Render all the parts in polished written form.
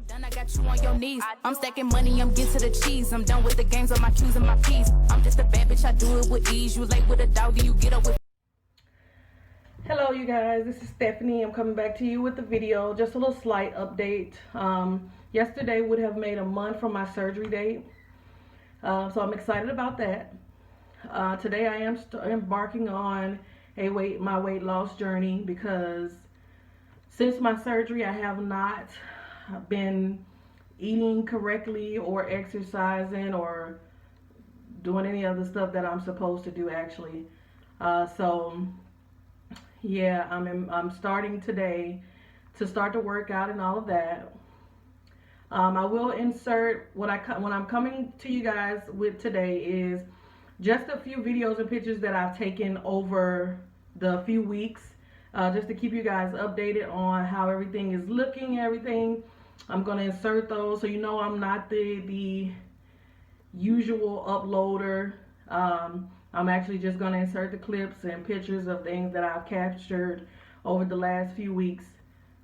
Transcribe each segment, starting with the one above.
Done, I got you on your knees. I'm stacking money, I'm getting to the cheese. I'm done with the games on my Q's and my P's. I'm just a bad bitch, I do it with ease. You late with a dog, do you get up with? Hello you guys, this is Stephanie. I'm coming back to you with the video. Just a little slight update. Yesterday would have made a month from my surgery date. So I'm excited about that. Today I am embarking on my weight loss journey because since my surgery I have not been eating correctly or exercising or doing any other stuff that I'm supposed to do actually. So yeah, I'm starting today to start to work out and all of that. I will insert what I'm coming to you guys with today is just a few videos and pictures that I've taken over the few weeks, just to keep you guys updated on how everything is looking, everything. I'm going to insert those so you know I'm not the usual uploader. I'm actually just going to insert the clips and pictures of things that I've captured over the last few weeks.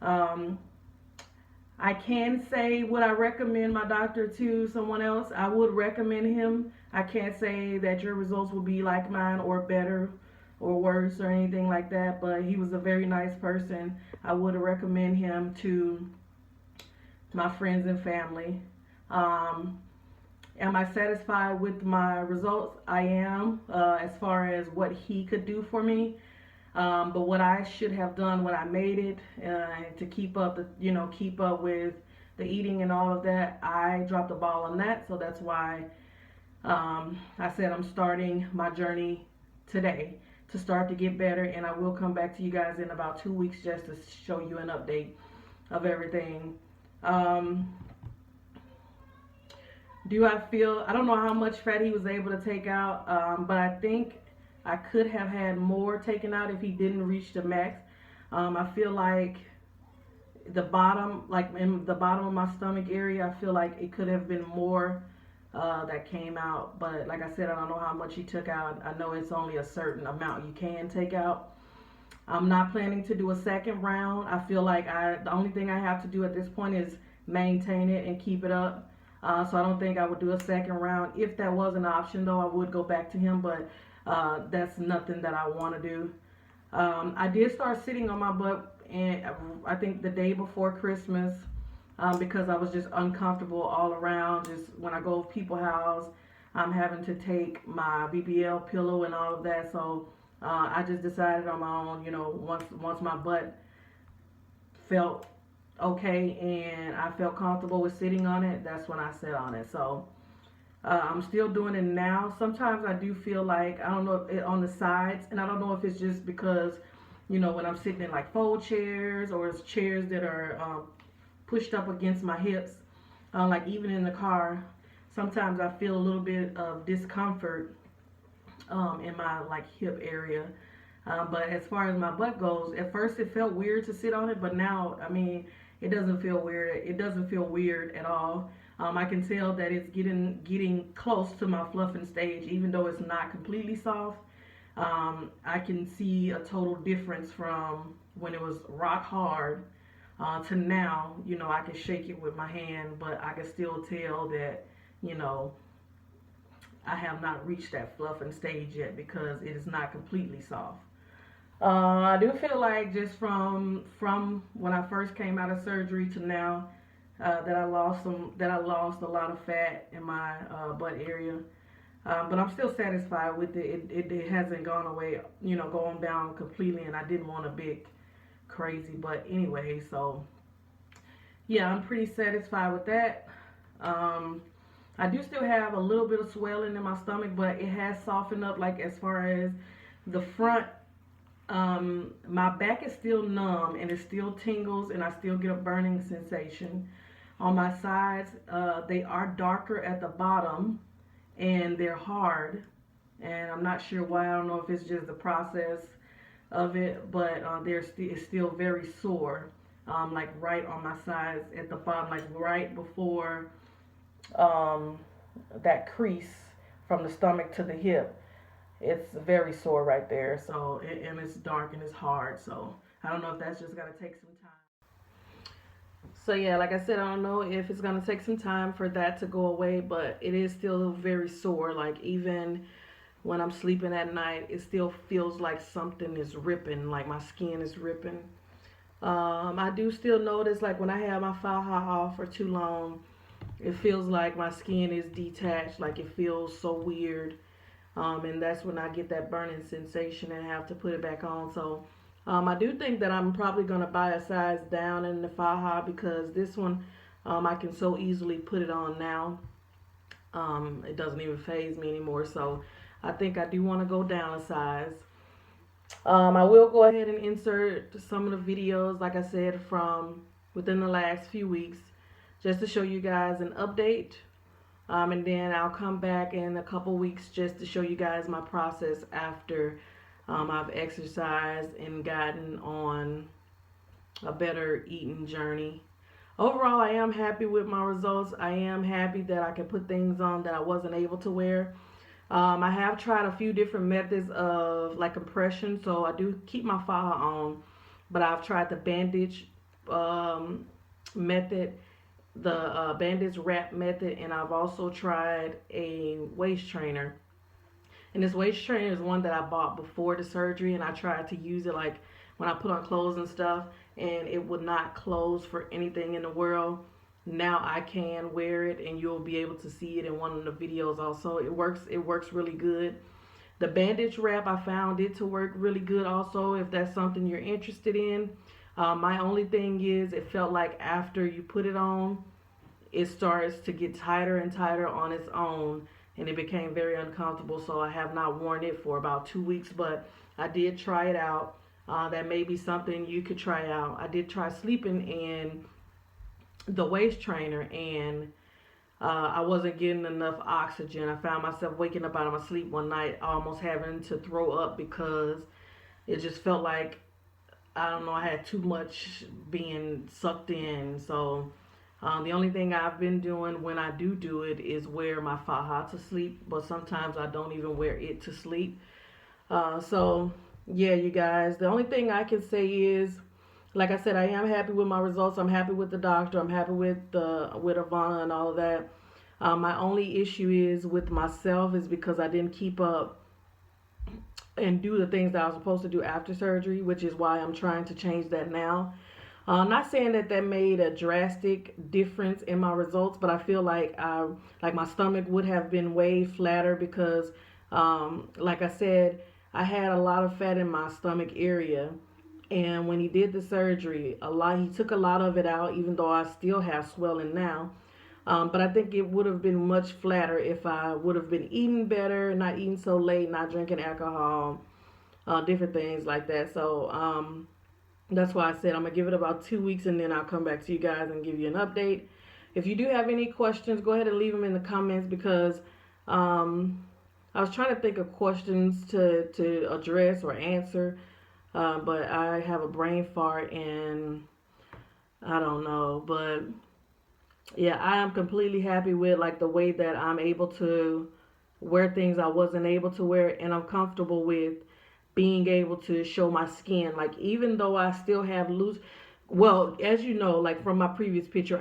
I can say, would I recommend my doctor to someone else? I would recommend him. I can't say that your results will be like mine or better or worse or anything like that, but he was a very nice person. I would recommend him to my friends and family. Am I satisfied with my results? I am, as far as what he could do for me. But what I should have done when I made it, to keep up with the eating and all of that, I dropped the ball on that. So that's why I said I'm starting my journey today to start to get better, and I will come back to you guys in about 2 weeks just to show you an update of everything. I don't know how much fat he was able to take out, but I think I could have had more taken out if he didn't reach the max. I feel like the bottom, like in the bottom of my stomach area, I feel like it could have been more that came out. But like I said, I don't know how much he took out. I know it's only a certain amount you can take out. I'm not planning to do a second round. I feel like the only thing I have to do at this point is maintain it and keep it up. So I don't think I would do a second round. If that was an option though, I would go back to him, but that's nothing that I want to do. I did start sitting on my butt, and I think the day before Christmas, because I was just uncomfortable all around. Just when I go to people's house, I'm having to take my BBL pillow and all of that. So I just decided on my own, once my butt felt okay and I felt comfortable with sitting on it, that's when I sat on it. So I'm still doing it now. Sometimes I do feel like, I don't know if on the sides, and I don't know if it's just because, when I'm sitting in like fold chairs or it's chairs that are pushed up against my hips, like even in the car, sometimes I feel a little bit of discomfort in my like hip area. But as far as my butt goes, at first it felt weird to sit on it, but now, I mean, it doesn't feel weird. It doesn't feel weird at all. I can tell that it's getting close to my fluffing stage, even though it's not completely soft. I can see a total difference from when it was rock hard to now. I can shake it with my hand, but I can still tell that, I have not reached that fluffing stage yet because it is not completely soft. I do feel like just from when I first came out of surgery to now, that I lost a lot of fat in my butt area, but I'm still satisfied with it. It hasn't gone away, going down completely, and I didn't want a big crazy butt anyway. So yeah, I'm pretty satisfied with that. I do still have a little bit of swelling in my stomach, but it has softened up. Like as far as the front. My back is still numb and it still tingles and I still get a burning sensation. On my sides, they are darker at the bottom and they're hard, and I'm not sure why. I don't know if it's just the process of it, but it's still very sore, like right on my sides at the bottom, like right before that crease from the stomach to the hip. It's very sore right there. So and it's dark and it's hard. So I don't know if that's just got to take some time. So yeah, like I said, I don't know if it's gonna take some time for that to go away, but it is still very sore. Like even when I'm sleeping at night, it still feels like something is ripping, like my skin is ripping. I do still notice like when I have my faja off for too long, it feels like my skin is detached, like it feels so weird. And that's when I get that burning sensation and have to put it back on. So I do think that I'm probably going to buy a size down in the faja because this one I can so easily put it on now. It doesn't even phase me anymore. So I think I do want to go down a size. I will go ahead and insert some of the videos, like I said, from within the last few weeks, just to show you guys an update. And then I'll come back in a couple weeks just to show you guys my process after I've exercised and gotten on a better eating journey. Overall, I am happy with my results. I am happy that I can put things on that I wasn't able to wear. I have tried a few different methods of like compression, so I do keep my faja on, but I've tried the bandage method, the bandage wrap method, and I've also tried a waist trainer. And this waist trainer is one that I bought before the surgery, and I tried to use it like when I put on clothes and stuff, and it would not close for anything in the world. Now I can wear it, and you'll be able to see it in one of the videos also. It works really good. The bandage wrap, I found it to work really good also, if that's something you're interested in. My only thing is it felt like after you put it on, it starts to get tighter and tighter on its own, and it became very uncomfortable. So I have not worn it for about 2 weeks, but I did try it out. That may be something you could try out. I did try sleeping in the waist trainer, and I wasn't getting enough oxygen. I found myself waking up out of my sleep one night almost having to throw up because it just felt like, I don't know, I had too much being sucked in. So the only thing I've been doing when I do it is wear my faja to sleep, but sometimes I don't even wear it to sleep. So yeah, you guys, the only thing I can say is, like I said, I am happy with my results. I'm happy with the doctor. I'm happy with Avana and all of that. My only issue is with myself is because I didn't keep up and do the things that I was supposed to do after surgery, which is why I'm trying to change that now. I'm not saying that that made a drastic difference in my results, but I feel like my stomach would have been way flatter because, like I said, I had a lot of fat in my stomach area, and when he did the surgery, he took a lot of it out, even though I still have swelling now. But I think it would have been much flatter if I would have been eating better, not eating so late, not drinking alcohol, different things like that. So that's why I said I'm going to give it about 2 weeks, and then I'll come back to you guys and give you an update. If you do have any questions, go ahead and leave them in the comments because I was trying to think of questions to address or answer, but I have a brain fart and I don't know. But yeah, I am completely happy with like the way that I'm able to wear things I wasn't able to wear, and I'm comfortable with being able to show my skin. Like even though I still have loose, well, as you know, like from my previous pictures,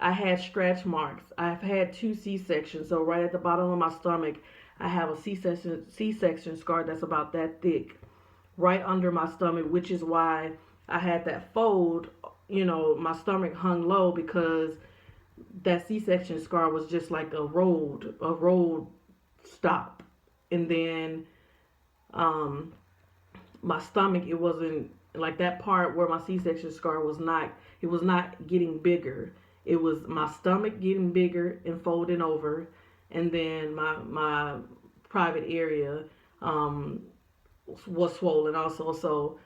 I had scratch marks. I've had 2 C-sections, so right at the bottom of my stomach, I have a C-section scar that's about that thick, right under my stomach, which is why I had that fold. You know, my stomach hung low because that C-section scar was just like a rolled stop, and then my stomach, it wasn't like that part where my C-section scar was not. It was not getting bigger. It was my stomach getting bigger and folding over, and then my private area was swollen also. So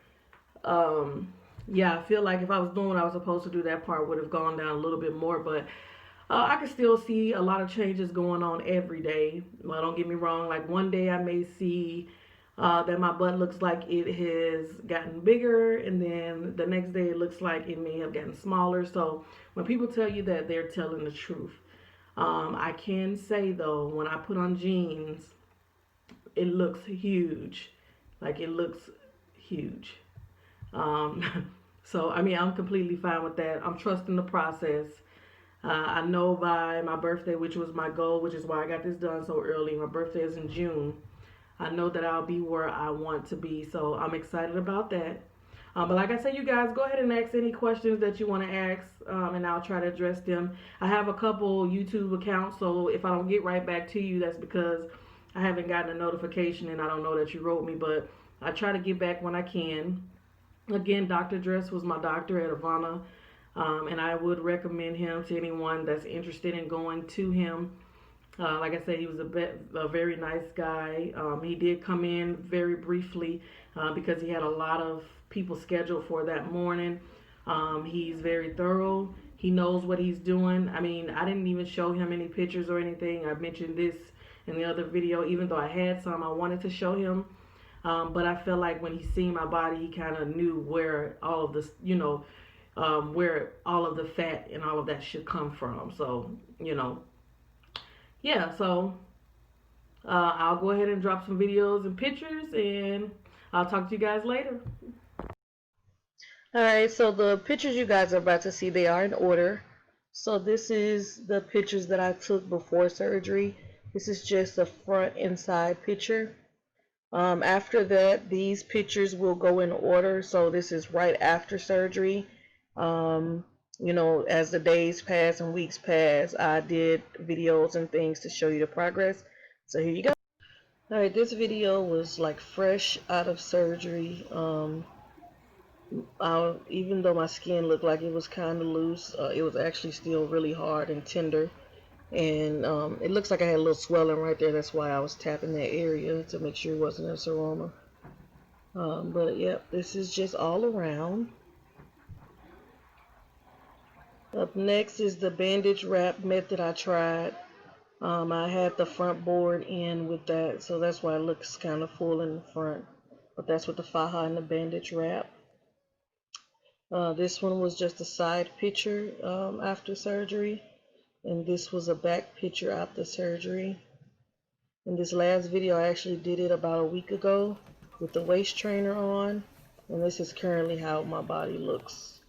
yeah, I feel like if I was doing what I was supposed to do, that part would have gone down a little bit more. But I can still see a lot of changes going on every day. Well, don't get me wrong. Like one day I may see that my butt looks like it has gotten bigger, and then the next day it looks like it may have gotten smaller. So when people tell you that, they're telling the truth. I can say though, when I put on jeans, it looks huge. Like it looks huge. So, I mean, I'm completely fine with that. I'm trusting the process. I know by my birthday, which was my goal, which is why I got this done so early. My birthday is in June. I know that I'll be where I want to be. So I'm excited about that. But like I said, you guys, go ahead and ask any questions that you want to ask, and I'll try to address them. I have a couple YouTube accounts, so if I don't get right back to you, that's because I haven't gotten a notification and I don't know that you wrote me, but I try to get back when I can. Again, Dr. Dress was my doctor at Avana, and I would recommend him to anyone that's interested in going to him. Like I said, he was a very nice guy. He did come in very briefly because he had a lot of people scheduled for that morning. He's very thorough. He knows what he's doing. I mean, I didn't even show him any pictures or anything. I mentioned this in the other video, even though I had some, I wanted to show him. But I felt like when he seen my body, he kind of knew where all of this, where all of the fat and all of that should come from. So, yeah, so I'll go ahead and drop some videos and pictures, and I'll talk to you guys later. Alright, so the pictures you guys are about to see, they are in order. So this is the pictures that I took before surgery. This is just a front and side picture. After that, these pictures will go in order. So this is right after surgery. As the days pass and weeks pass, I did videos and things to show you the progress. So here you go. Alright, this video was like fresh out of surgery. Even though my skin looked like it was kind of loose, it was actually still really hard and tender. And it looks like I had a little swelling right there. That's why I was tapping that area to make sure it wasn't a seroma. But yep, this is just all around. Up next is the bandage wrap method I tried. I had the front board in with that, so that's why it looks kind of full in the front. But that's with the faja and the bandage wrap. This one was just a side picture after surgery, and this was a back picture after surgery. In this last video, I actually did it about a week ago with the waist trainer on, and this is currently how my body looks.